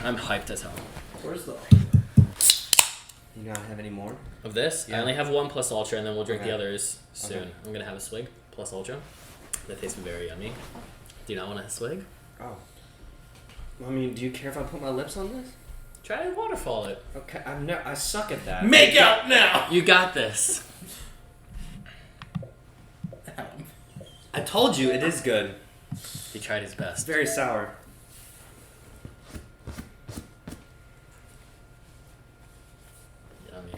I'm hyped as hell. Where's the... You not have any more? Of this? Yeah. I only have one plus ultra, and then we'll drink Okay. the others soon. Okay. I'm gonna have a swig plus ultra. That tastes very yummy. Do you not want a swig? Oh. I mean, do you care if I put my lips on this? Try to waterfall it. Okay, I suck at that. Make out now! You got this. I told you, it is good. He tried his It's best. very sour. Yummy.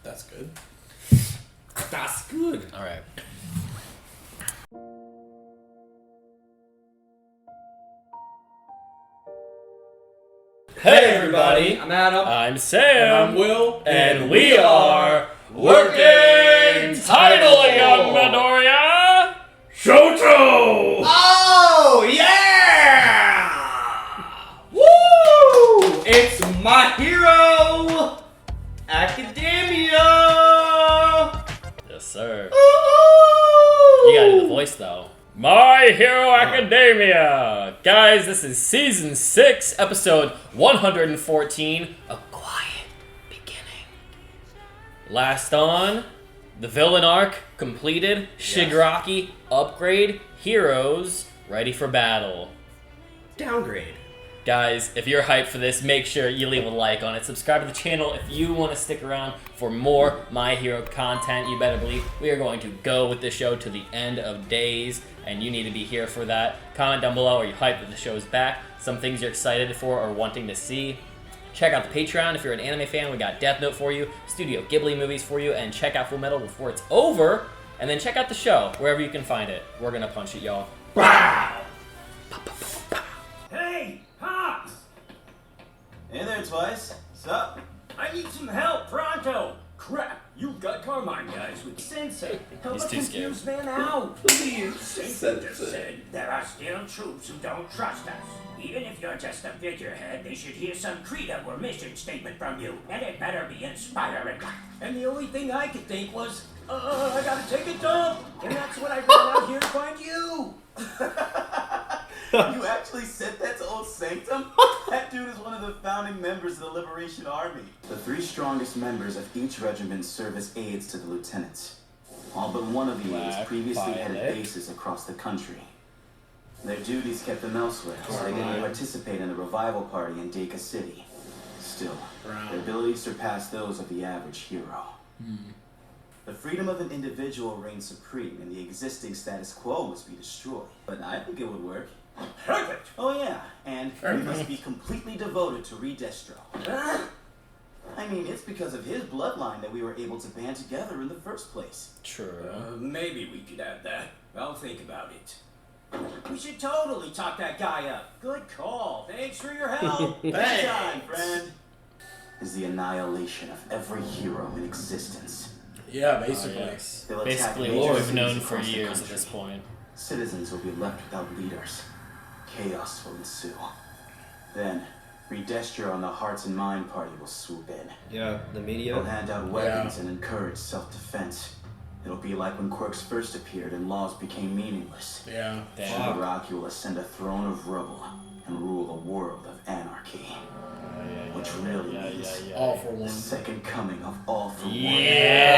That's good. That's good. All right. Hey everybody! I'm Adam. I'm And Sam. I'm Will. And we are Working Title, Young Midoriya. Shoto! Oh, yeah! Woo! It's My+U Academia! Yes, sir. Ooh! You gotta do the voice though. My Hero Academia! Guys, this is Season 6, Episode 114, A Quiet Beginning. Last on, the villain arc completed, Shigaraki upgrade, heroes ready for battle. Downgrade. Guys, if you're hyped for this, make sure you leave a like on it. Subscribe to the channel if you want to stick around for more My Hero content. You better believe we are going to go with this show to the end of days, and you need to be here for that. Comment down below, are you hyped that the show is back? Some things you're excited for or wanting to see. Check out the Patreon if you're an anime fan. We got Death Note for you, Studio Ghibli movies for you, and check out Full Metal before it's over. And then check out the show wherever you can find it. We're gonna punch it, y'all. Wow! Hey, Pops! Hey there, Twice. Sup? I need some help, pronto! Crap, you've got Carmine guys with Sensei. Help He's a too scared. confused man out, please. Sensei just said there are still troops who don't trust us. Even if you're just a figurehead, they should hear some credo or mission statement from you, and it better be inspiring. And the only thing I could think was, I gotta take a dump, and that's when I ran out here to find you. You actually said that to Old Sanctum? That dude is one of the founding members of the Liberation Army. The 3 strongest members of each regiment serve as aides to the lieutenants. All but one of the aides Black previously headed Violet. bases across the country. Their duties kept them elsewhere, so they didn't participate in the revival party in Deka City. Still, their abilities surpass those of the average hero. The freedom of an individual reigns supreme, and the existing status quo must be destroyed. But I think it would work. Perfect! Oh yeah, and we must be completely devoted to Redestro. I mean, it's because of his bloodline that we were able to band together in the first place. True. Maybe we could add that. I'll think about it. We should totally talk that guy up. Good call. Thanks for your help. Anytime, friend. Is the annihilation of every hero in existence. Yeah, Oh, basically. yes. They'll attack Basically major what we've cities known for across the years at country. this point. Citizens will be left without leaders. Chaos will ensue. Then, Redestro and the Hearts and Mind Party will swoop in. Yeah, the They'll media. hand out weapons and encourage self-defense. It'll be like when quirks first appeared and laws became meaningless. Yeah. Damn. Shigaraki will ascend a throne of rubble and rule a world of anarchy. Which really means All for the one. second coming of All for One.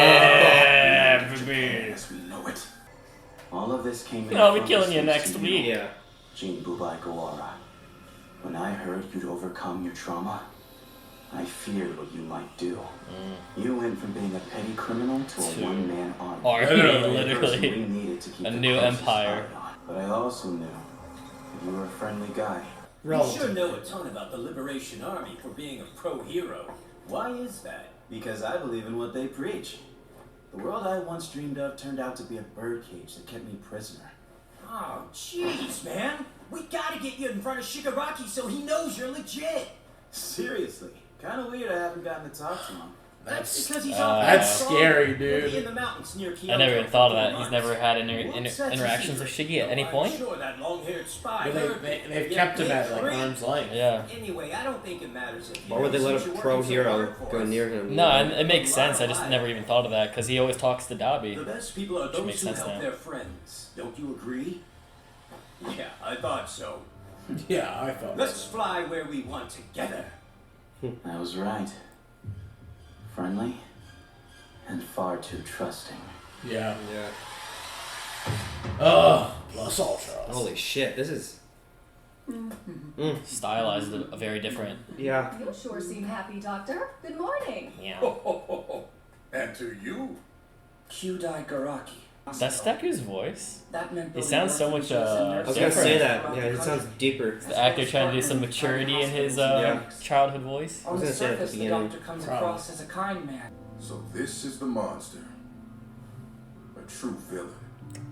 Yeah, Japan baby. as we know it. All of this came in I'll be from killing you listening next to week. Yeah. Jin Bubai Gawara. When I heard you'd overcome your trauma, I feared what you might do. You went from being a petty criminal to a To one-man army. Army, The person we literally. needed to keep A the new closest empire. eye on. But I also knew that you were a friendly guy. You sure know a ton about the Liberation Army for being a pro-hero. Why is that? Because I believe in what they preach. The world I once dreamed of turned out to be a birdcage that kept me prisoner. Oh, jeez, man. We gotta get you in front of Shigaraki so he knows you're legit. Seriously, kind of weird I haven't gotten to talk to him. That's because he's off. That's scary, He'll be dude. in the mountains near Kyoto I never even for thought of 4 that. He's months. never had Whoops, that's a interactions with secret. Shiggy at any I'm point? sure that long-haired spy But heard they've me. kept him Yeah, at like great. arm's length. Yeah. Anyway, I don't think it matters if you Why would they know, let since a you're pro working so hero hard for go us. near him? No, and it makes sense. I just never even thought of that because he always talks to Dabi. The best people are Which those makes who sense help now. their friends. Don't you agree? Yeah, I thought so. Yeah, I felt Let's fly where we want together. I was right. Friendly and far too trusting. Yeah. Yeah. Plus Ultra. Holy shit, this is... Stylized a very different. Yeah. You sure seem happy, Doctor. Good morning. Yeah. And to you. Kyudai Garaki. That's Deku's voice. That meant He sounds so much I was gonna different. say that. Yeah, it sounds deeper. The actor trying to do some maturity in his childhood voice. I was gonna say at the beginning. comes Probably. across as a kind man. So this is the monster. A true villain.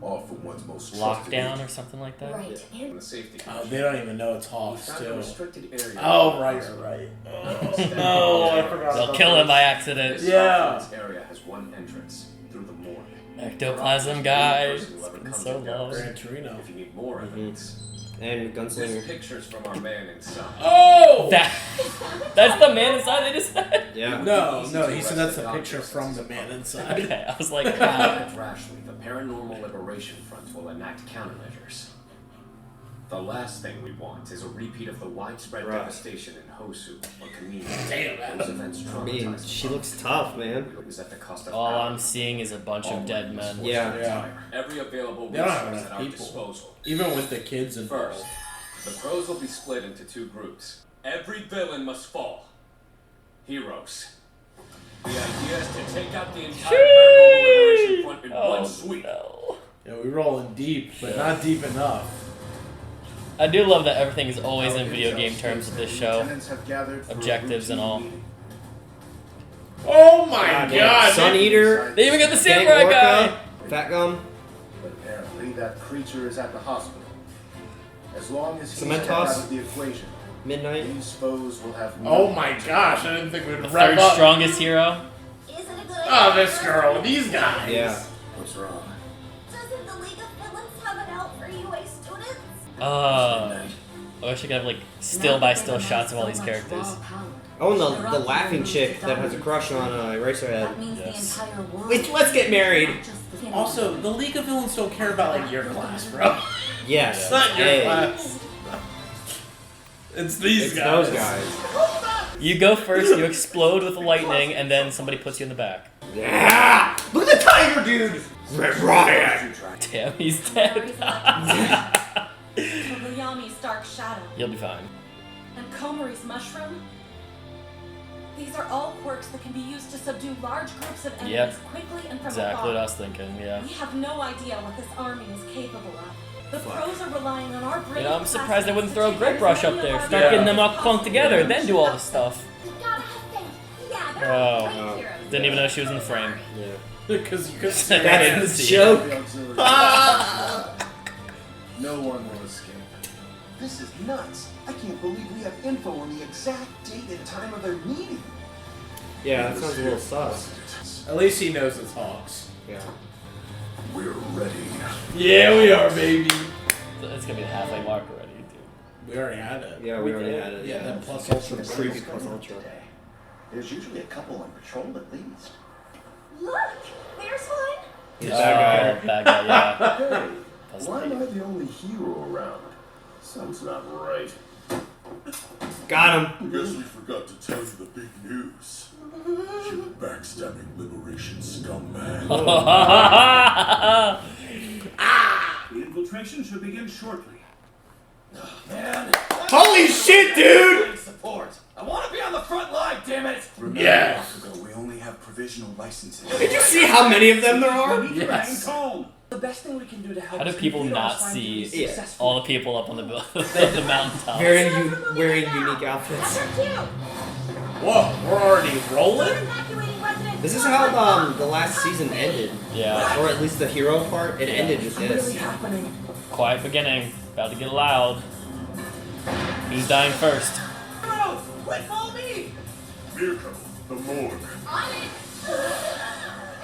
All for one's most trusted Lockdown or agent. something like that. Right. In the safety They don't even know it's Hawks, He's got a too. restricted area. Oh, right. Oh, no, I forgot They'll about kill him this. by accident. This Yeah. off-limits area has one entrance through the morgue. Ectoplasm guys. Person who ever It's comes so and goes. low. Gran Torino. If you need more evidence, And this Gunslinger. picture's from our man inside. Oh! That's the man inside they just said? Yeah. No, he said that's a picture from the man inside. Okay, I was like, wow. Act rashly, the Paranormal Liberation Front will enact countermeasures. The last thing we want is a repeat of the widespread Right. devastation in Hosu or Kamino. Damn, Those events I mean, traumatized she the looks tough, man. public. It was at the cost of All power. I'm seeing is a bunch of dead men. Yeah. Yeah. Every available They don't have resource enough at our people. disposal. Even with the kids involved. First, the crows will be split into two groups. Every villain must fall. Heroes. The idea is to take out the entire Paranormal Liberation Front in one Oh, sweep. no. Yeah, we're rolling deep, but not deep enough. I do love that everything is always in video game terms with this show. Lieutenants have gathered for a Objectives and all. routine meeting. Oh my god! Sun Eater. They even got the Gang samurai Orca, guy! Fat Gum. But apparently that creature is at the hospital. As long as he's Cementos? kept out of the equation, Midnight. these foes will have no Oh my gosh, I didn't think we'd The wrap third up. strongest hero. Is it a good Oh, idea? this girl, these guys. Yeah. What's wrong? Doesn't the League of Villains have an out for UA students? I wish I could have like still by still shots of all these characters. Oh, and the laughing chick that has a crush on Eraserhead. That means Yes. the entire world. Wait, let's get married. Not just the villains. Also, the League of Villains don't care about like your class, bro. Yes. It's not your Hey. class. It's these It's guys. those guys. You go first, you explode with lightning, and then somebody puts you in the back. Yeah! Look at the tiger, dude! Red Riot! Damn, he's dead. Togoyami's Dark Shadow, You'll be fine. and Komori's Mushroom. These are all quirks that can be used to subdue large groups of enemies Yep. quickly and from Exactly what I afar. was thinking, yeah. We have no idea what this army is capable of. The pros are relying on our brave You know, I'm surprised they wouldn't throw a classmates great brush to up take there. as Start many getting of them our all clunked together, then do all this stuff. You gotta have faith. Yeah, they're Oh. great heroes. Didn't even know she was in the frame. Yeah. Because you couldn't see That's that. the That's the scene. joke. The auxiliary. No one will escape. This is nuts. I can't believe we have info on the exact date and time of their meeting. Yeah, that sounds a little sus. At least he knows it's Hawks. Yeah. We're ready. Yeah, we are, baby. It's gonna be the halfway mark already, dude. We already had it. Yeah, we already had it. Yeah, that plus ultra Creepy plus ultra. There's usually a couple on patrol at least. Look, there's one. He's a bad guy. Bad guy, yeah. Hey, That's why like- am I the only hero around? Something's not right. Got him. Guess we forgot to tell you the big news. You backstabbing liberation scumbag. The infiltration should begin shortly. Man, Holy shit, dude! support. I want to be on the front line, damn it. Remember, Yes. We only have provisional licenses. Did you see how many of them there are? Yes. The best thing we can do to help How do is people complete our not assignment see successfully. all the people up on the the mountaintop? Wearing unique outfits. Whoa, we're already rolling? Evacuating residents. This is how the last season ended. Yeah. Or at least the hero part, it ended with Really this. happening. Quiet beginning. About to get loud. Who's dying first? Bro, quick, follow me. Mirko, the morgue. On it.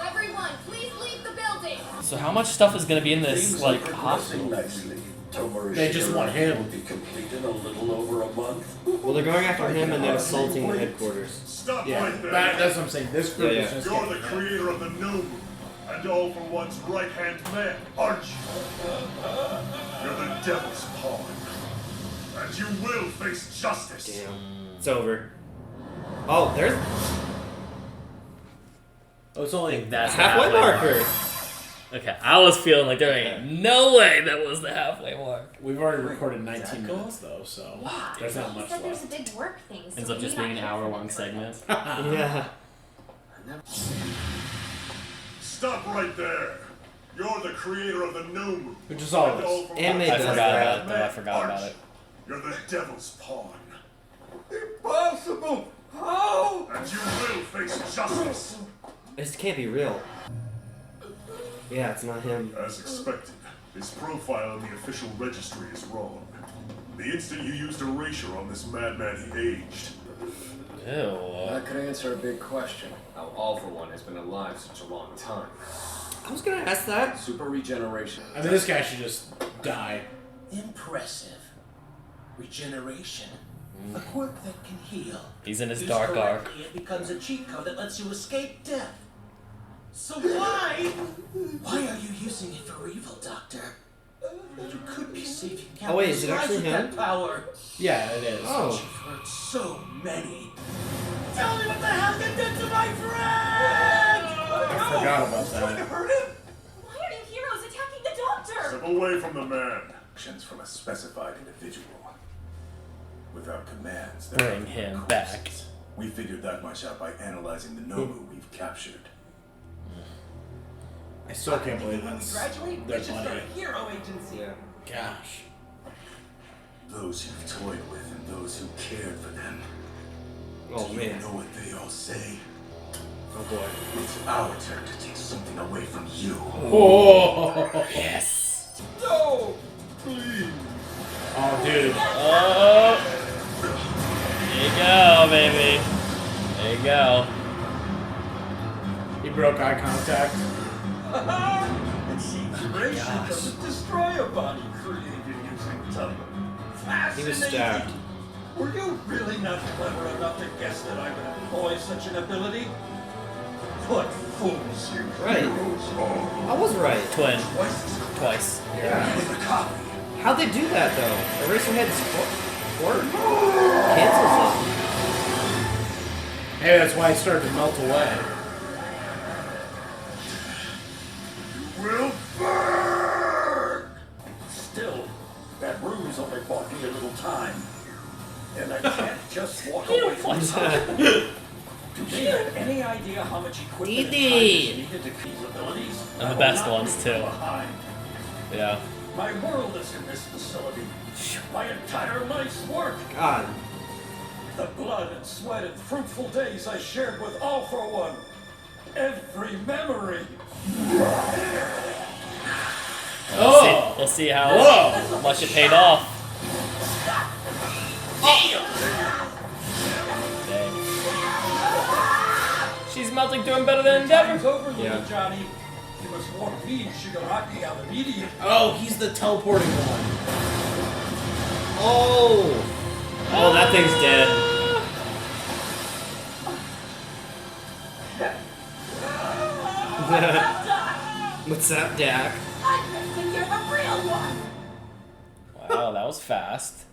Everyone, please leave the building. So how much stuff is gonna be in this Things like are hospital? progressing nicely. Tomura They just want him. will be complete in a little over a month. Well, they're going after him and then assaulting the headquarters. Stop Yeah, that's what I'm saying. This group Yeah, is yeah. just You're the getting- creator of the new and all for one's right-hand man, aren't you? You're the devil's pawn. And you will face justice. Damn. It's over. Oh, there's it's only That's the halfway marker. Okay, I was feeling like there ain't no way that was the halfway mark. We've already recorded 19 minutes though, so there's not He much said there's a left. big work thing. So Ends up we just got being an hour-long segment. Yeah. Stop right there. You're the creator of the gnome. Which is all anime I does forgot that. about it, though. I forgot about it. You're the devil's pawn. Impossible! How? And you will face justice. This can't be real. Yeah, it's not him. As expected, his profile in the official registry is wrong. The instant you used erasure on this madman, he aged. Ew. That could answer a big question. How All for One has been alive such a long time. I was gonna ask that. Super regeneration. I mean, this guy should just die. Impressive. Regeneration. A quirk that can heal. He's in his Used dark arc. correctly, it becomes a cheat code that lets you escape death. So why are you using it for evil, Doctor? You could be saving countless Oh wait, is it lives actually with him? that power. Yeah, it is. Oh. You've hurt so many. Tell me what the hell you did to my friend! I forgot about that. Hurt him? Why are you heroes attacking the doctor? Step away from the man. Actions from a specified individual. Without commands. there Bring are no him corpses. back. We figured that much out by analyzing the Nomu we've captured. I still can't believe that's Graduate, their we just got buddy. a hero agency. Yeah. Gosh. Those you've toyed with and those who cared for them. Oh Do you man. know what they all say? Oh boy. It's our turn to take something away from you. Oh Yes. No! Please. Oh dude. Oh. There you go, baby. There you go. He broke eye contact. It seems erasure doesn't destroy a body created using time. He was stabbed. Were you really not clever enough to guess that I would employ such an ability? What fools you Right. heroes are. I was right. Twin. Twice. Twice. Yeah. How'd they do that though? Eraserhead squirt cancels it. Hey, that's why it started to melt away. Will burn! Still, that room's only bought me a little time. And I can't just walk away from it. Do they have any idea how much equipment and time is needed to keep abilities? And the best ones, too. Behind. Yeah. My world is in this facility. My entire life's work. God. The blood and sweat and fruitful days I shared with All for One. Every memory. We'll see how much it paid off. Dang. She's melting through him better than Time's Endeavor. over, little Johnny. You must warn me Shigaraki out immediately. Oh, he's the teleporting one. Oh. Oh, that thing's dead. What's up, Dak? I'm guessing you're the real one. Wow, that was fast.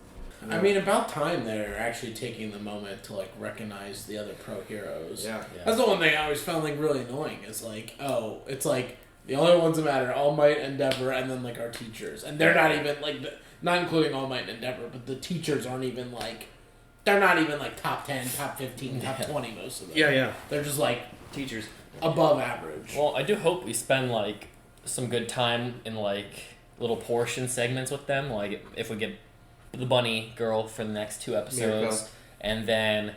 I mean, about time they're actually taking the moment to like recognize the other pro heroes. Yeah. That's the one thing I always found like really annoying. Is like, oh, it's like the only ones that matter: All Might, Endeavor, and then like our teachers, and they're not even like not including All Might and Endeavor, but the teachers aren't even like they're not even like top 10, top 15, top 20 most of them. Yeah. They're just like Teachers. above average. Well, I do hope we spend like some good time in like little portion segments with them. Like if we get the bunny girl for the next 2 episodes, Mirko. and then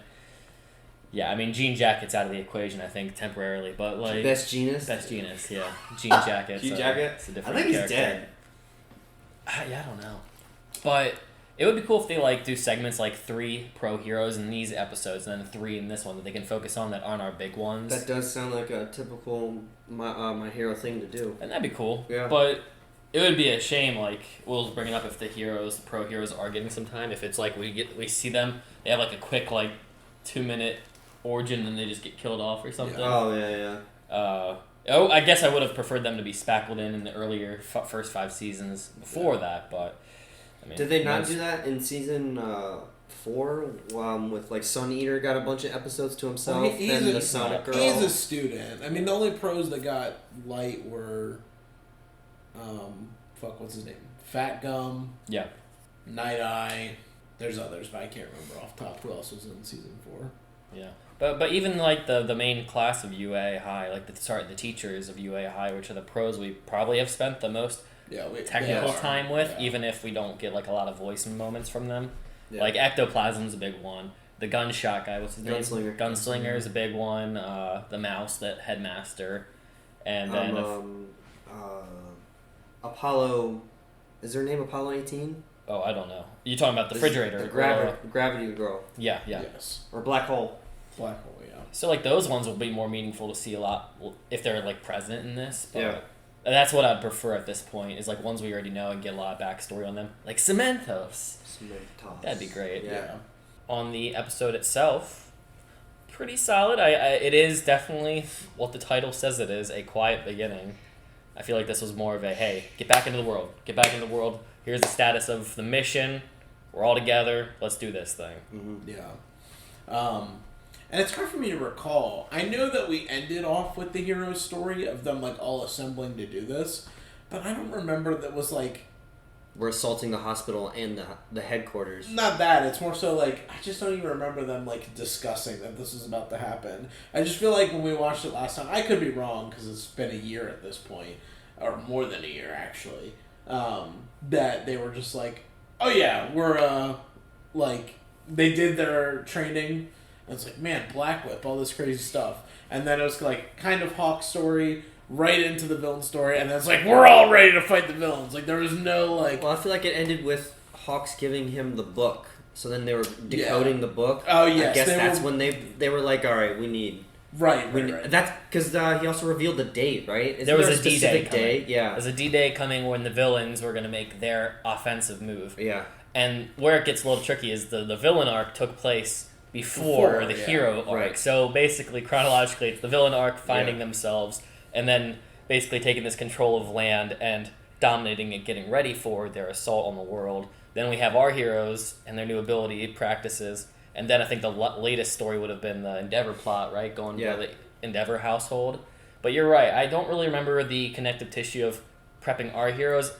yeah, I mean Jean Jacket's out of the equation, I think temporarily, but like Best Genus. Best Genus, yeah, Jean Jacket. Jean Jacket? It's a I different think he's character. dead. Yeah, I don't know, but it would be cool if they like do segments like 3 pro heroes in these episodes, and then 3 in this one that they can focus on that aren't our big ones. That does sound like a typical my hero thing to do. And that'd be cool. Yeah. But it would be a shame, like Will's bringing up, if the pro heroes are getting some time. If it's like we see them, they have like a quick like 2-minute origin, and they just get killed off or something. Oh yeah. I guess I would have preferred them to be spackled in the earlier first 5 seasons before that, but I mean, Did they not most- do that in season 4? With like Sun Eater got a bunch of episodes to himself, Well, he's and a- the Sonic Girl. He's a student. I mean, the only pros that got light were, what's his name? Fat Gum, Yeah. Night Eye. There's others, but I can't remember off top who else was in season 4. Yeah. But even like the main class of UA High, like the teachers of UA High, which are the pros we probably have spent the most technical time with, even if we don't get like a lot of voice moments from them. Yeah. Like Ectoplasm's a big one. The gunshot guy, what's his name? Gunslinger. Gunslinger's a big one. The mouse, that headmaster, and then Apollo. Is her name Apollo 18? oh, I don't know. You talking about the refrigerator? The gravity girl. Yeah. Yes. Or black hole. Black Hole, yeah. So like those ones will be more meaningful to see a lot if they're like present in this. But Yeah. that's what I'd prefer at this point, is like ones we already know and get a lot of backstory on them. Like Cementos. That'd be great. Yeah. On the episode itself, pretty solid. It is definitely what the title says it is, a quiet beginning. I feel like this was more of a, hey, get back into the world. Get back into the world. Here's the status of the mission. We're all together. Let's do this thing. Mm-hmm. Yeah. And it's hard for me to recall. I know that we ended off with the hero's story of them like all assembling to do this, but I don't remember that was like... We're assaulting the hospital and the headquarters. Not that. It's more so like, I just don't even remember them like discussing that this is about to happen. I just feel like when we watched it last time, I could be wrong because it's been a year at this point, or more than a year actually, that they were just like, oh yeah, we're like, they did their training, and it's like, man, Black Whip, all this crazy stuff. And then it was like kind of Hawk's story, right into the villain story, and then it's like, we're all ready to fight the villains. Like, there was no, like... Well, I feel like it ended with Hawks giving him the book. So then they were decoding the book. Oh, yes. I guess that's when they were like, all right, we need... Right. That's because he also revealed the date, right? Isn't There was a a D-Day specific coming. day? Yeah. There's a D-Day coming when the villains were going to make their offensive move. Yeah. And where it gets a little tricky is the villain arc took place before the hero arc. Right. So basically, chronologically, it's the villain arc finding themselves, and then basically taking this control of land and dominating it, getting ready for their assault on the world. Then we have our heroes and their new ability practices, and then I think the latest story would have been the Endeavor plot, right? Going to the Endeavor household. But you're right, I don't really remember the connective tissue of prepping our heroes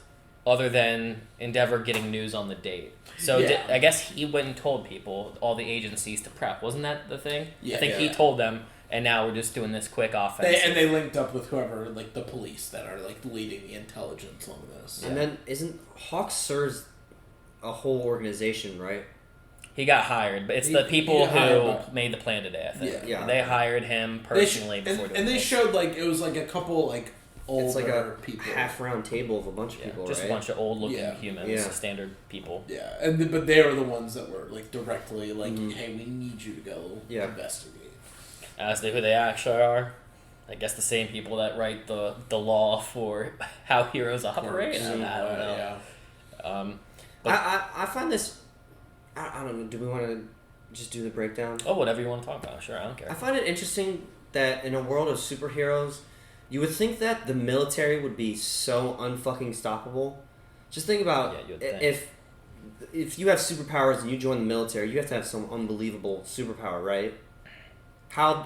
other than Endeavor getting news on the date. So I guess he went and told people, all the agencies, to prep. Wasn't that the thing? Yeah, I think he told them, and now we're just doing this quick offense. They linked up with whoever, like the police that are like leading the intelligence on this. And then isn't Hawks serves a whole organization, right? He got hired, but it's the people got hired who by- made the plan today, I think. Yeah. They hired him personally before doing and they this. showed like it was like a couple like older It's like a people. half round table of a bunch of people, just right? a bunch of old-looking Yeah. humans, standard people. Yeah, but they were the ones that were like directly like, hey, we need you to go investigate. As to who they actually are, I guess the same people that write the law for how heroes operate. I don't know. Yeah. I find this. I don't know. Do we want to just do the breakdown? Oh, whatever you want to talk about. Sure, I don't care. I find it interesting that in a world of superheroes, you would think that the military would be so unfucking stoppable. Just think about you would think. if you have superpowers and you join the military, you have to have some unbelievable superpower, right? How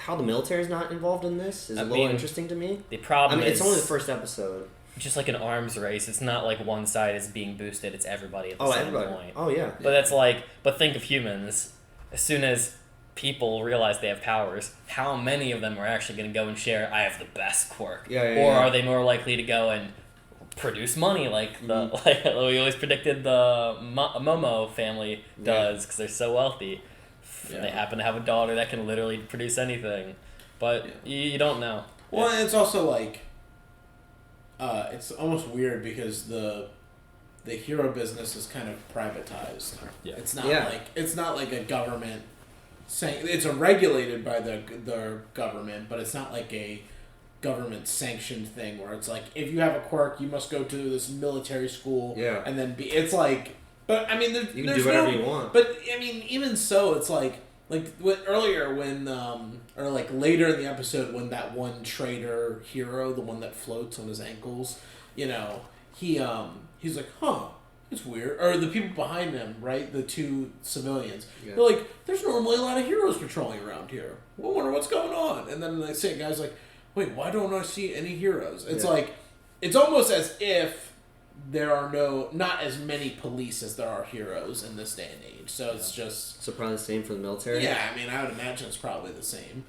the military is not involved in this is a little interesting to me. The problem is it's only the first episode. Just like an arms race, it's not like one side is being boosted, it's everybody at the same point. Oh, yeah. But that's like, but think of humans. As soon as people realize they have powers, how many of them are actually going to go and share, I have the best quirk? Or are they more likely to go and produce money like like we always predicted the Momo family does, because they're so wealthy. They happen to have a daughter that can literally produce anything. But you don't know. Well, it's also like it's almost weird because the hero business is kind of privatized. Yeah. It's not like a government saying it's regulated by the government, but it's not like a government sanctioned thing where it's like, if you have a quirk, you must go to this military school and then it's like, but I mean you can do whatever you want. But I mean, even so, it's like earlier when or like later in the episode when that one trader hero, the one that floats on his ankles, you know, he's like, it's weird. Or the people behind them, right? The two civilians. Yeah. They're like, there's normally a lot of heroes patrolling around here. I wonder what's going on. And then they say, guys like, wait, why don't I see any heroes? It's like, it's almost as if there are not as many police as there are heroes in this day and age. So it's just... So probably the same for the military? Yeah, I mean, I would imagine it's probably the same.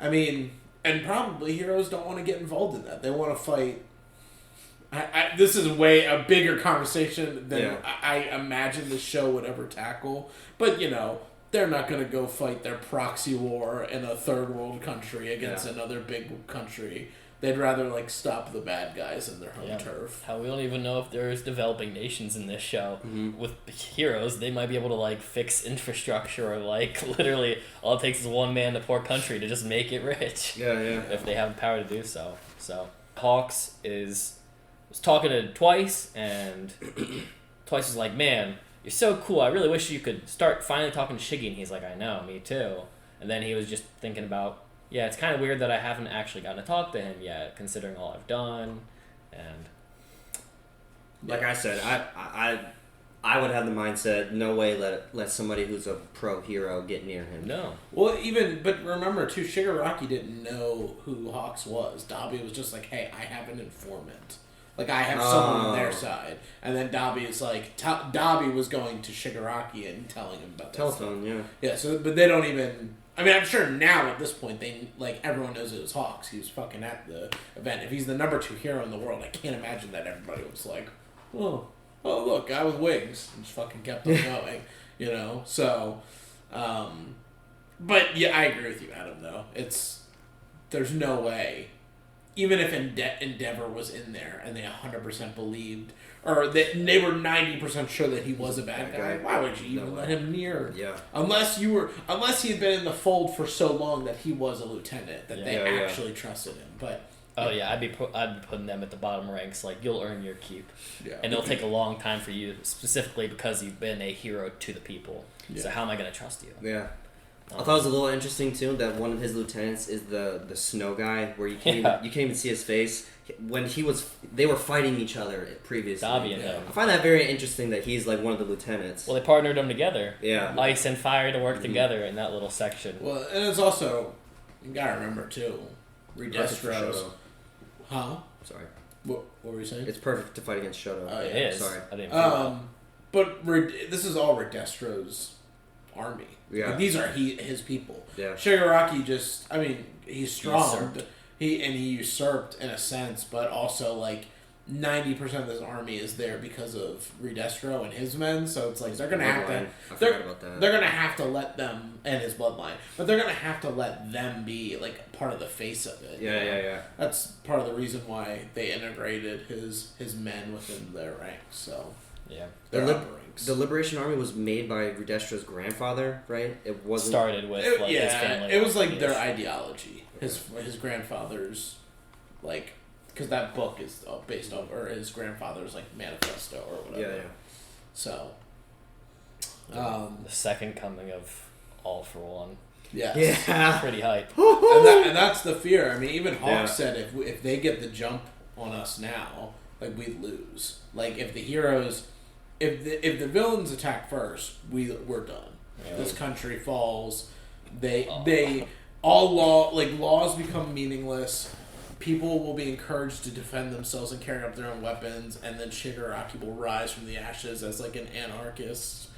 I mean, and probably heroes don't want to get involved in that. They want to fight... this is a bigger conversation than I imagine the show would ever tackle. But, they're not going to go fight their proxy war in a third world country against another big country. They'd rather, stop the bad guys in their home turf. Hell, we don't even know if there's developing nations in this show. Mm-hmm. With heroes, they might be able to, fix infrastructure or, literally, all it takes is one man to poor country to just make it rich. Yeah, yeah. If they have the power to do so. So, Hawks was talking to Twice, and Twice was like, man, you're so cool. I really wish you could start finally talking to Shiggy. And he's like, I know, me too. And then he was just thinking about, yeah, it's kind of weird that I haven't actually gotten to talk to him yet, considering all I've done. And like I said, I would have the mindset, no way let somebody who's a pro hero get near him. No. Well, but remember too, Shigaraki didn't know who Hawks was. Dabi was just like, hey, I have an informant. I have someone on their side. And then Dabi is like, Dabi was going to Shigaraki and telling him about that telephone, stuff. Yeah. Yeah, so, but they don't even... I mean, I'm sure now at this point, everyone knows it was Hawks. He was fucking at the event. If he's the number 2 hero in the world, I can't imagine that everybody was like, oh look, guy with wings. And just fucking kept on going, So, but yeah, I agree with you, Adam, though. There's no way, even if Endeavor was in there and they 100% believed, or they were 90% sure that he was a bad guy, why would you even let him near? Yeah. Unless he had been in the fold for so long that he was a lieutenant, that they actually trusted him. But oh yeah, I'd be putting them at the bottom ranks. You'll earn your keep, yeah. And it'll take a long time for you, specifically because you've been a hero to the people. Yeah. So how am I going to trust you? Yeah. I thought it was a little interesting too that one of his lieutenants is the snow guy, where you can't even see his face. When they were fighting each other previously. Dabi and him. I find that very interesting that he's one of the lieutenants. Well, they partnered them together. Yeah. Ice and fire to work together in that little section. Well, and it's also, you gotta remember too, Redestro's. Huh? Sorry. What were you saying? It's perfect to fight against Shoto. It is. Sorry. I didn't but this is all Redestro's army. Yeah. These are his people. Yeah. Shigaraki he's strong. He He usurped in a sense, but also 90% of his army is there because of Redestro and his men. So it's they're gonna have to. Forgot about that. They're gonna have to let them, and his bloodline, but they're gonna have to let them be part of the face of it. Yeah. That's part of the reason why they integrated his men within their ranks. So yeah, the Liberation Army was made by Redestro's grandfather, right? It wasn't started with his family. It was their ideology. His grandfather's because that book is based on, or his grandfather's manifesto or whatever. Yeah. So, the second coming of All for One. Yes. Yeah. Pretty hype. and that's the fear. I mean, even Hawk said if they get the jump on us now, we'd lose. If the heroes, if the villains attack first, we're done. Yeah. This country falls. Laws become meaningless. People will be encouraged to defend themselves and carry up their own weapons, and then Shigaraki will rise from the ashes as an anarchist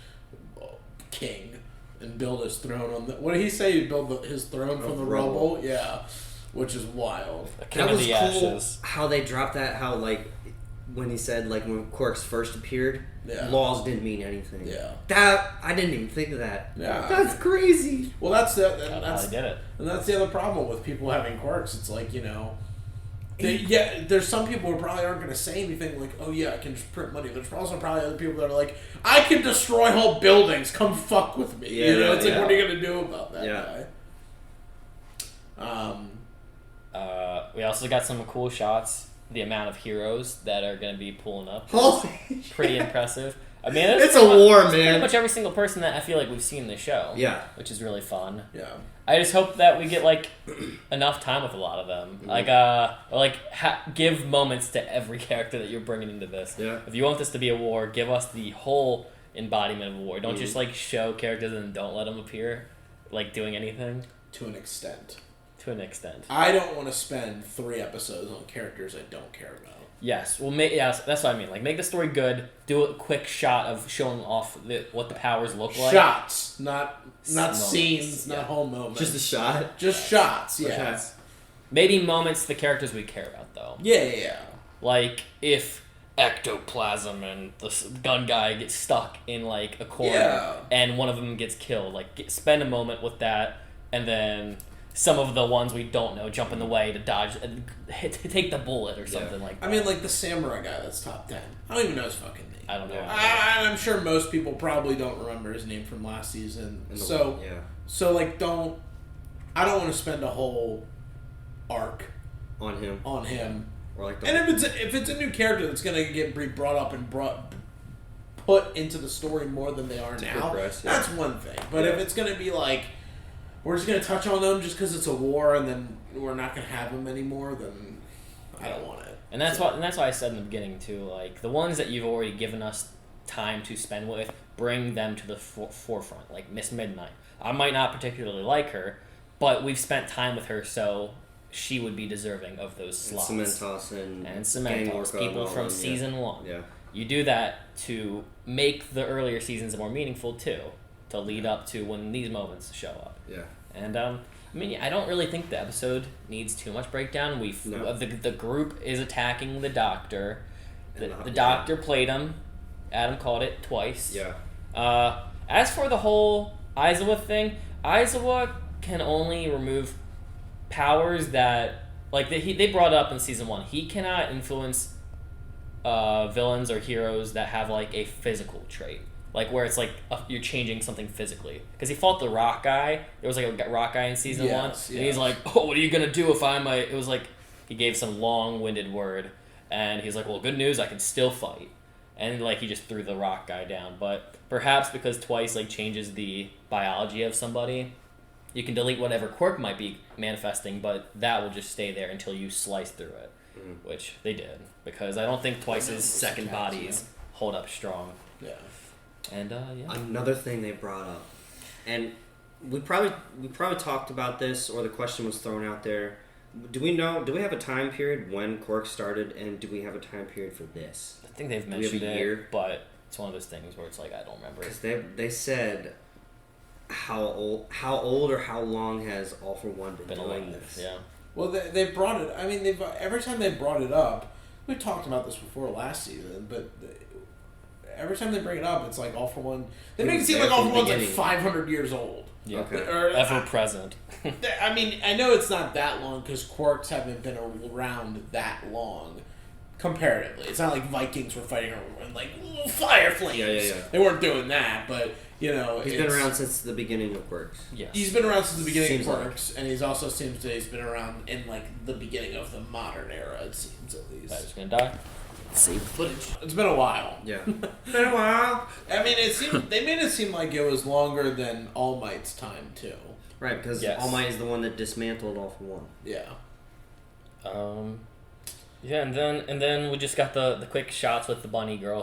king and build his throne on the... What did he say? He'd build his throne from the rubble? Yeah. Which is wild. That was cool ashes. How they dropped that, how when he said when Quarks first appeared, laws didn't mean anything. Yeah. That I didn't even think of that. Yeah. That's crazy. Well, that's how they did it. And that's the other problem with people having quirks. It's there's some people who probably aren't going to say anything oh yeah, I can just print money. There's also probably other people that are I can destroy whole buildings. Come fuck with me. Yeah, what are you going to do about that guy? We also got some cool shots. The amount of heroes that are going to be pulling up. Pretty impressive. I mean, it's a war, man. Pretty much every single person that I feel like we've seen in the show. Yeah. Which is really fun. Yeah. I just hope that we get like enough time with a lot of them. Give moments to every character that you're bringing into this. Yeah. If you want this to be a war, give us the whole embodiment of a war. Don't just like show characters and don't let them appear, like doing anything. To an extent. I don't want to spend 3 episodes on characters I don't care about. Yes, well, that's what I mean. Like, make the story good. Do a quick shot of showing off what the powers look like. Shots, not Moments. scenes, not whole moments. Just a shot. Just shots. Yeah. Maybe moments the characters we care about, though. Yeah. Like if ectoplasm and the gun guy gets stuck in like a corner, and one of them gets killed. Like, spend a moment with that, and then some of the ones we don't know jump in the way to dodge and take the bullet or something like that. I mean, like the samurai guy that's top 10. I don't even know his fucking name. I don't know. I'm sure most people probably don't remember his name from last season. So like, I don't want to spend a whole arc on him. Or like, and if it's a new character that's gonna get brought up and put into the story more than they are now, that's one thing. But if it's gonna be like, we're just going to touch on them just because it's a war and then we're not going to have them anymore, then I don't want it. And that's why I said in the beginning, too, like, the ones that you've already given us time to spend with, bring them to the forefront, like Miss Midnight. I might not particularly like her, but we've spent time with her, so she would be deserving of those slots. And Cementos people from season 1. Yeah. You do that to make the earlier seasons more meaningful, too, to lead up to when these moments show up. Yeah. And I mean, I don't really think the episode needs too much breakdown. The group is attacking the Doctor. The Doctor played him. Adam called it twice. Yeah. As for the whole Aizawa thing, Aizawa can only remove powers that, like, they brought up in season 1. He cannot influence villains or heroes that have like a physical trait. Like, where it's like you're changing something physically. Because he fought the rock guy. There was like a rock guy in season 1. And he's like, oh, what are you going to do if I'm a... It was like, he gave some long-winded word. And he's like, well, good news, I can still fight. And like, he just threw the rock guy down. But perhaps because Twice like changes the biology of somebody, you can delete whatever quirk might be manifesting, but that will just stay there until you slice through it. Which they did. Because I don't think Twice's second bodies hold up strong. Yeah. And another thing they brought up, and we probably talked about this, or the question was thrown out there. Do we have a time period when Quark started, and do we have a time period for this? I think they've mentioned it, but it's one of those things where it's like, I don't remember. Because they said how old or how long has All for One been doing this? Yeah. Well, they brought it. I mean, every time they brought it up, we talked about this before last season, but. Every time they bring it up, it's like All for One. They make it seem like All for One's like 500 years old. Yeah. Okay. Ever present. I mean, I know it's not that long because Quarks haven't been around that long, comparatively. It's not like Vikings were fighting and like fire flames. Yeah. They weren't doing that, but you know, he's been around since the beginning of Quarks. Yes. He's been around since the beginning of Quarks, and he's also seems to he's been around in like the beginning of the modern era. It seems at least. He's gonna die. Save footage. It's been a while. Yeah. Been a while. I mean, they made it seem like it was longer than All Might's time too. Right, because All Might is the one that dismantled All for One. Yeah. Yeah, and then we just got the quick shots with the bunny girl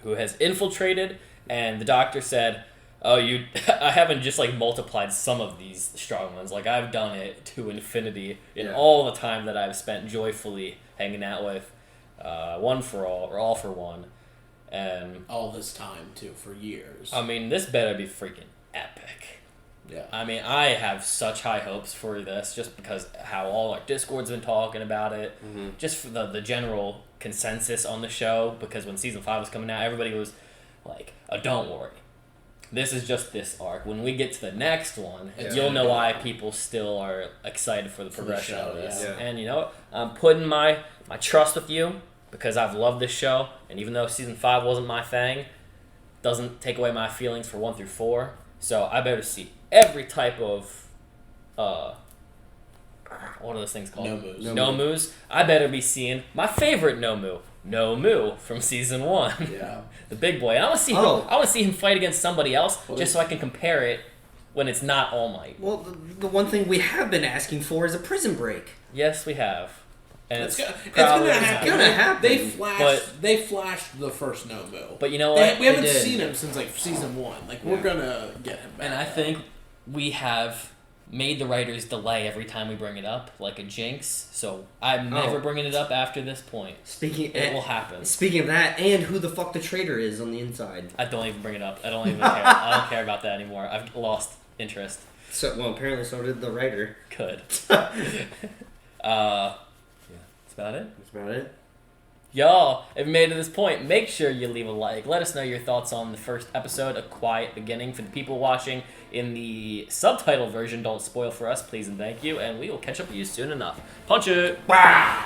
who has infiltrated, and the Doctor said, "Oh, I haven't just like multiplied some of these strong ones. Like, I've done it to infinity in all the time that I've spent joyfully hanging out with." One for All, or All for One. And all this time, too, for years. I mean, this better be freaking epic. Yeah. I mean, I have such high hopes for this, just because how all our Discord's been talking about it. Mm-hmm. Just for the general consensus on the show, because when Season 5 was coming out, everybody was like, oh, don't worry. This is just this arc. When we get to the next one, you'll know why people still are excited for the progression of this. Yeah. And you know what? I'm putting my trust with you because I've loved this show, and even though Season 5 wasn't my thing, doesn't take away my feelings for 1 through 4. So I better see every type of what are those things called? Nomus. Nomus. I better be seeing my favorite Nomu, No Mu from season 1. Yeah. The big boy. And I want to see Oh. I want to see him fight against somebody else Well, just so I can compare it when it's not All Might. Well, the one thing we have been asking for is a prison break. Yes, we have. And It's probably gonna not. happen. gonna happen. They flashed the first No Mu. But you know what? We haven't They did. seen him since like season 1. Like we're gonna get him back. And I think we have made the writers delay every time we bring it up, like a jinx. So I'm never bringing it up after this point. It will happen. Speaking of that, and who the fuck the traitor is on the inside. I don't even bring it up. I don't even care. I don't care about that anymore. I've lost interest. So apparently so did the writer. Good. Yeah, that's about it. That's about it. Y'all, if you made it to this point, make sure you leave a like. Let us know your thoughts on the first episode, A Quiet Beginning. For the people watching in the subtitle version, don't spoil for us, please and thank you. And we will catch up with you soon enough. Punch it! Wow.